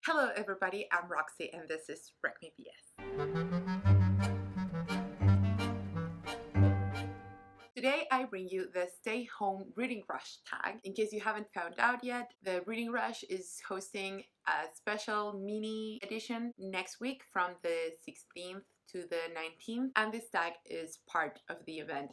Hello everybody, I'm Roxy and this is remebooks. Today I bring you the Stay Home Reading Rush tag. In case you haven't found out yet, the Reading Rush is hosting a special mini edition next week from the 16th to the 19th, and this tag is part of the event,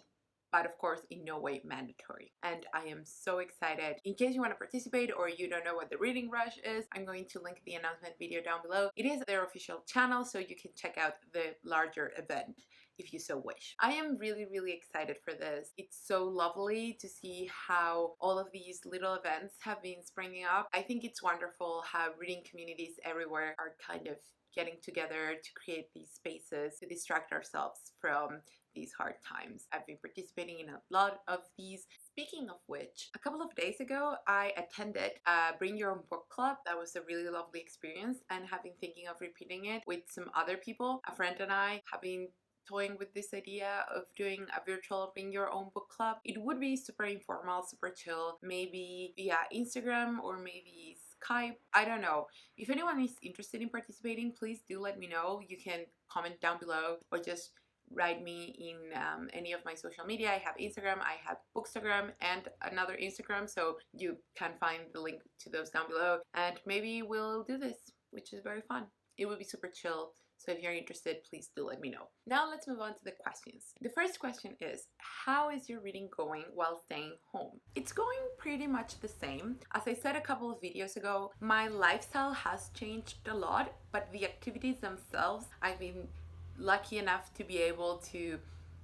but of course in no way mandatory. And I am so excited. In case you want to participate or you don't know what the Reading Rush is, I'm going to link the announcement video down below. It is their official channel, so you can check out the larger event if you so wish. I am really excited for this. It's so lovely to see how all of these little events have been springing up. I think it's wonderful how reading communities everywhere are kind of getting together to create these spaces to distract ourselves from these hard times. I've been participating in a lot of these. Speaking of which, a couple of days ago I attended a Bring Your Own Book Club. That was a really lovely experience and have been thinking of repeating it with some other people. A friend and I have been toying with this idea of doing a virtual Bring Your Own Book Club. It would be super informal, super chill, maybe via Instagram or maybe Skype. I don't know. If anyone is interested in participating, please do let me know. You can comment down below or just write me in any of my social media. I have Instagram, I have Bookstagram and another Instagram, so you can find the link to those down below, and maybe we'll do this, which is very fun. It would be super chill, so if you're interested, please do let me know. Now let's move on to the questions. The first question is, how is your reading going while staying home? It's going pretty much the same. As I said a couple of videos ago, my lifestyle has changed a lot, but the activities themselves, I've been lucky enough to be able to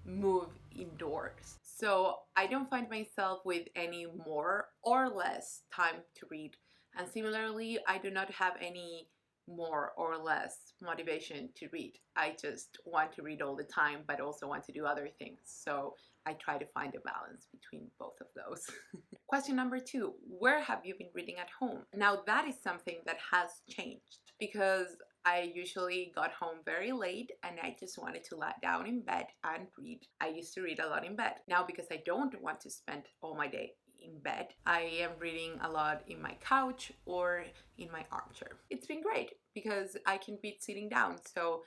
move indoors. So I don't find myself with any more or less time to read. And similarly, I do not have any more or less motivation to read. I just want to read all the time, but also want to do other things. So I try to find a balance between both of those. Question number 2, where have you been reading at home? Now that is something that has changed because I usually got home very late and I just wanted to lie down in bed and read. I used to read a lot in bed. Now, because I don't want to spend all my day in bed, I am reading a lot in my couch or in my armchair. It's been great because I can read sitting down, so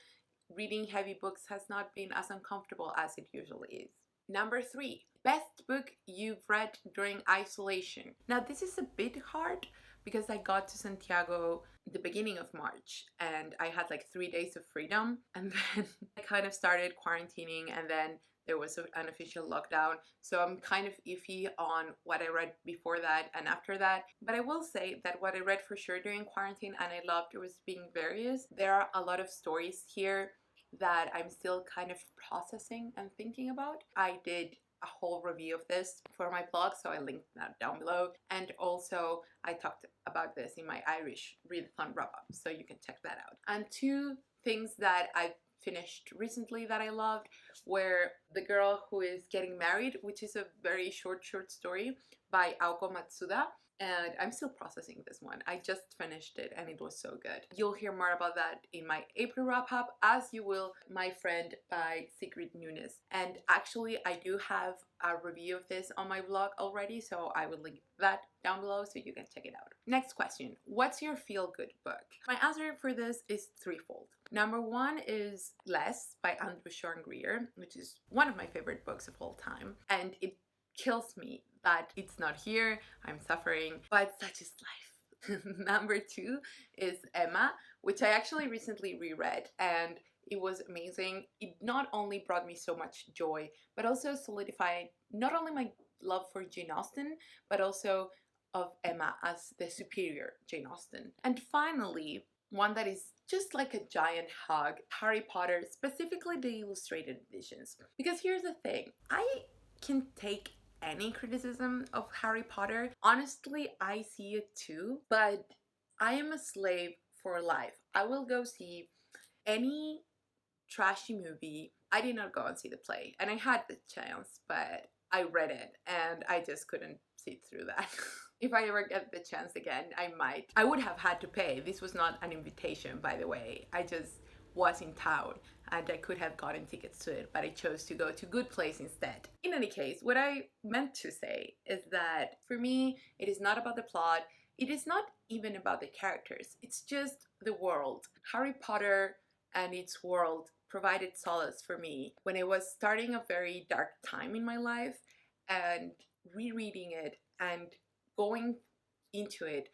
reading heavy books has not been as uncomfortable as it usually is. Number 3, best book you've read during isolation. Now this is a bit hard because I got to Santiago the beginning of March and I had like 3 days of freedom, and then I kind of started quarantining, and then there was an official lockdown, so I'm kind of iffy on what I read before that and after that. But I will say that what I read for sure during quarantine and I loved was Being Various. There are a lot of stories here that I'm still kind of processing and thinking about. I did a whole review of this for my blog, so I linked that down below, and also I talked about this in my Irish readathon wrap-up, so you can check that out. And 2 things that I finished recently that I loved were The Girl Who Is Getting Married, which is a very short story by Aoko Matsuda, and I'm still processing this one. I just finished it and it was so good. You'll hear more about that in my April wrap-up, as you will My Friend by Sigrid Nunez. And actually I do have a review of this on my blog already, so I will link that down below so you can check it out. Next question, what's your feel-good book? My answer for this is threefold. Number 1 is Less by Greer, which is one of my favorite books of all time, and it kills me that it's not here. I'm suffering, but such is life. Number 2 is Emma, which I actually recently reread and it was amazing. It not only brought me so much joy, but also solidified not only my love for Jane Austen, but also of Emma as the superior Jane Austen. And finally, one that is just like a giant hug, Harry Potter, specifically the illustrated editions. Because here's the thing, I can take any criticism of Harry Potter. Honestly, I see it too, but I am a slave for life. I will go see any trashy movie. I did not go and see the play, and I had the chance, but I read it and I just couldn't sit through that. If I ever get the chance again, I might. I would have had to pay. This was not an invitation, by the way. I just was in town and I could have gotten tickets to it, but I chose to go to Good Place instead. In any case, what I meant to say is that for me, it is not about the plot, it is not even about the characters, it's just the world. Harry Potter and its world provided solace for me when I was starting a very dark time in my life, and rereading it and going into it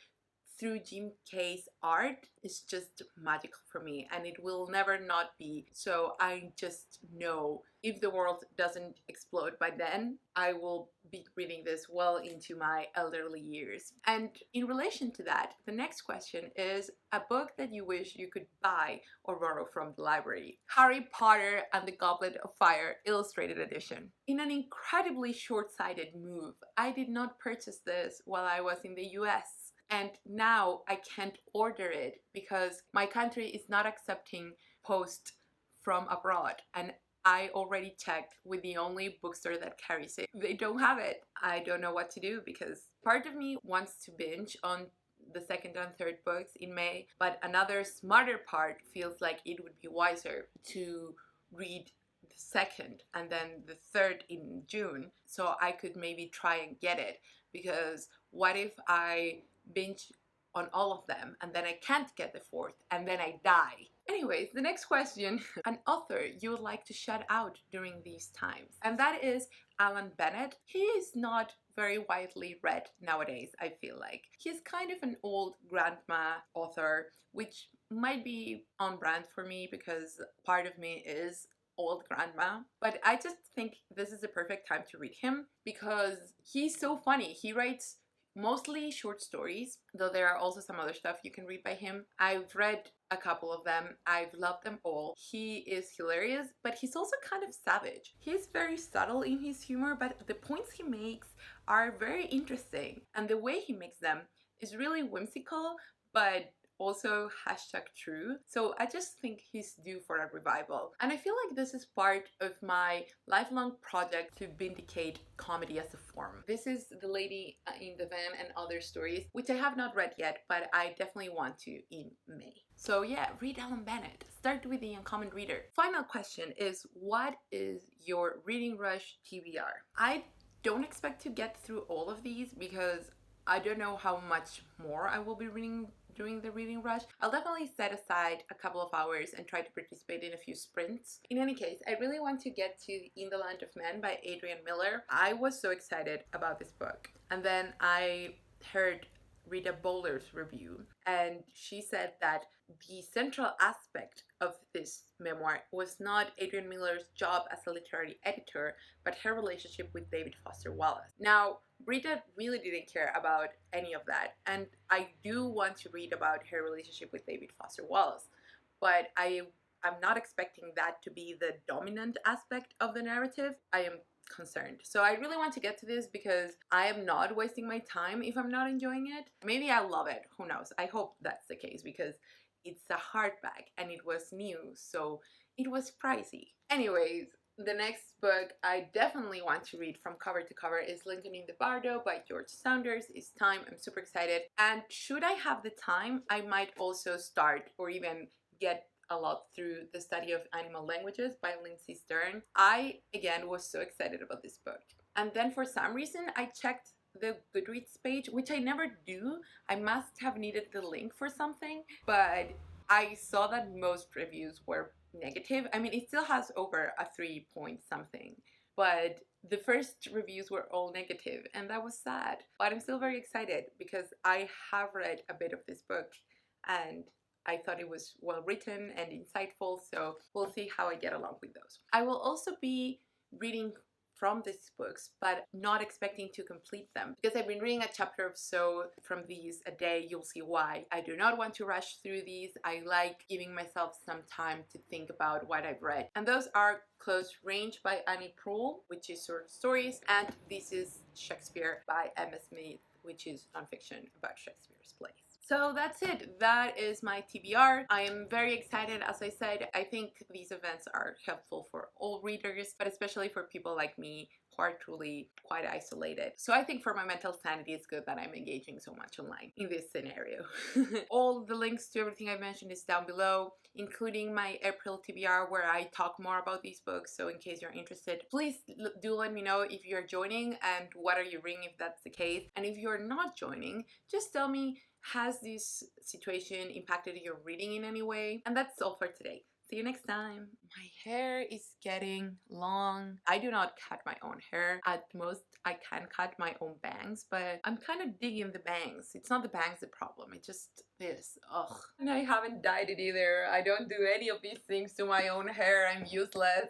through Jim Kay's art is just magical for me, and it will never not be. So I just know if the world doesn't explode by then, I will be reading this well into my elderly years. And in relation to that, the next question is a book that you wish you could buy or borrow from the library. Harry Potter and the Goblet of Fire Illustrated Edition. In an incredibly short-sighted move, I did not purchase this while I was in the US. And now I can't order it because my country is not accepting post from abroad. And I already checked with the only bookstore that carries it. They don't have it. I don't know what to do because part of me wants to binge on the second and third books in May, but another smarter part feels like it would be wiser to read the second and then the third in June so I could maybe try and get it, because what if I binge on all of them and then I can't get the fourth and then I die? Anyways, the next question, an author you would like to shout out during these times, and that is Alan Bennett. He is not very widely read nowadays, I feel like. He's kind of an old grandma author, which might be on brand for me because part of me is old grandma, but I just think this is the perfect time to read him because he's so funny. He writes mostly short stories, though there are also some other stuff you can read by him. I've read a couple of them. I've loved them all. He is hilarious, but he's also kind of savage. He's very subtle in his humor, but the points he makes are very interesting, and the way he makes them is really whimsical, but also #true. So I just think he's due for a revival. And I feel like this is part of my lifelong project to vindicate comedy as a form. This is The Lady in the Van and Other Stories, which I have not read yet, but I definitely want to in May. So yeah, read Alan Bennett. Start with The Uncommon Reader. Final question is, what is your reading rush TBR? I don't expect to get through all of these because I don't know how much more I will be reading during the reading rush. I'll definitely set aside a couple of hours and try to participate in a few sprints. In any case, I really want to get to In the Land of Men by Adrienne Miller. I was so excited about this book. And then I heard Rita Bowler's review, and she said that the central aspect of this memoir was not Adrienne Miller's job as a literary editor, but her relationship with David Foster Wallace. Now, Rita really didn't care about any of that, and I do want to read about her relationship with David Foster Wallace, but I'm not expecting that to be the dominant aspect of the narrative. I am concerned. So I really want to get to this because I am not wasting my time if I'm not enjoying it. Maybe I love it, who knows. I hope that's the case because it's a hardback and it was new, so it was pricey. Anyways, the next book I definitely want to read from cover to cover is Lincoln in the Bardo by George Saunders. It's time. I'm super excited. And should I have the time, I might also start or even get a lot through The Study of Animal Languages by Lindsay. I, again, was so excited about this book. And then for some reason, I checked the Goodreads page, which I never do. I must have needed the link for something, but I saw that most reviews were negative. I mean, it still has over a 3 point something, but the first reviews were all negative, and that was sad. But I'm still very excited because I have read a bit of this book, and I thought it was well written and insightful, so we'll see how I get along with those. I will also be reading from these books, but not expecting to complete them because I've been reading a chapter or so from these a day. You'll see why. I do not want to rush through these. I like giving myself some time to think about what I've read. And those are Close Range by Annie Proulx, which is short stories, and This is Shakespeare by Emma Smith, which is nonfiction about Shakespeare's plays. So that's it. That is my TBR. I am very excited. As I said, I think these events are helpful for all readers, but especially for people like me who are truly quite isolated. So I think for my mental sanity, it's good that I'm engaging so much online in this scenario. All the links to everything I mentioned is down below, including my April TBR where I talk more about these books. So in case you're interested, please do let me know if you're joining and what are you reading if that's the case. And if you're not joining, just tell me, has this situation impacted your reading in any way? And that's all for today. See you next time. My hair is getting long. I do not cut my own hair. At most, I can cut my own bangs, but I'm kind of digging the bangs. It's not the bangs the problem, it's just this. Ugh. And I haven't dyed it either. I don't do any of these things to my own hair. I'm useless.